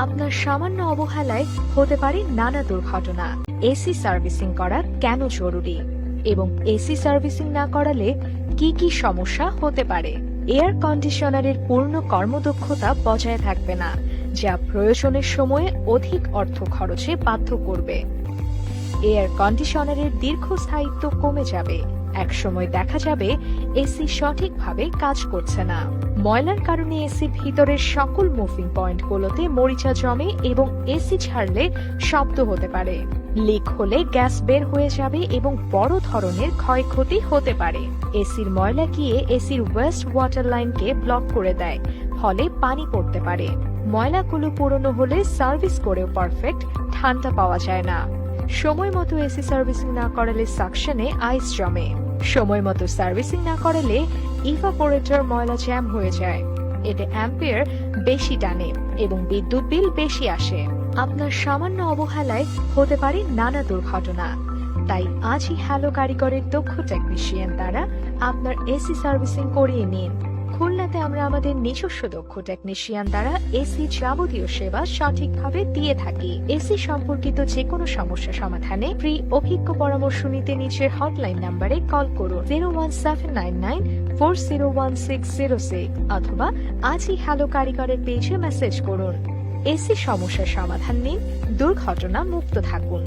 আপনার সামান্য অবহেলায় হতে পারে নানা দুর্ঘটনা। এসি সার্ভিসিং করা কেন জরুরি এবং এসি সার্ভিসিং না করালে কি কি সমস্যা হতে পারে। এয়ার কন্ডিশনারের পূর্ণ কর্মদক্ষতা বজায় থাকবে না, যা প্রয়োজনের সময়ে অধিক অর্থ খরচে বাধ্য করবে। এয়ার কন্ডিশনারের দীর্ঘস্থায়িত্ব কমে যাবে। একসময় দেখা যাবে এসি সঠিকভাবে কাজ করছে না। ময়লার কারণে এসির ভিতরের সকল মুভিং পয়েন্টগুলোতে মরিচা জমে এবং এসি ছাড়লে শব্দ হতে পারে। লিক হলে গ্যাস বের হয়ে যাবে এবং বড় ধরনের ক্ষয়ক্ষতি হতে পারে। এসির ময়লা গিয়ে এসির ওয়েস্ট ওয়াটার লাইনকে ব্লক করে দেয়, ফলে পানি পড়তে পারে। ময়লাগুলো পুরনো হলে সার্ভিস করেও পারফেক্ট ঠান্ডা পাওয়া যায় না। সময় মতো এসি সার্ভিসিং না করালে সাকশনে আইস জমে। সময় মতো সার্ভিসিং না করালে ইভাপোরেটর ময়লা জ্যাম হয়ে যায়। এতে অ্যাম্পিয়ার বেশি টানে এবং বিদ্যুৎ বিল বেশি আসে। আপনার সামান্য অবহেলায় হতে পারে নানা দুর্ঘটনা। তাই আজই হ্যালো কারিগরের দক্ষ টেকনিশিয়ান দ্বারা আপনার এসি সার্ভিসিং করিয়ে নিন। খুলনাতে আমরা আমাদের নিজস্ব দক্ষ টেকনিশিয়ান দ্বারা এসি যাবতীয় সেবা সঠিকভাবে দিয়ে থাকি। এসি সম্পর্কিত যে কোনো সমস্যা সমাধানে ফ্রি অভিজ্ঞ পরামর্শ নিতে নিচের হটলাইন নাম্বারে কল করুন 01799401606 অথবা আজই হ্যালো কারিগরের পেজে মেসেজ করুন। এসি সমস্যার সমাধান নিন, দুর্ঘটনা মুক্ত থাকুন।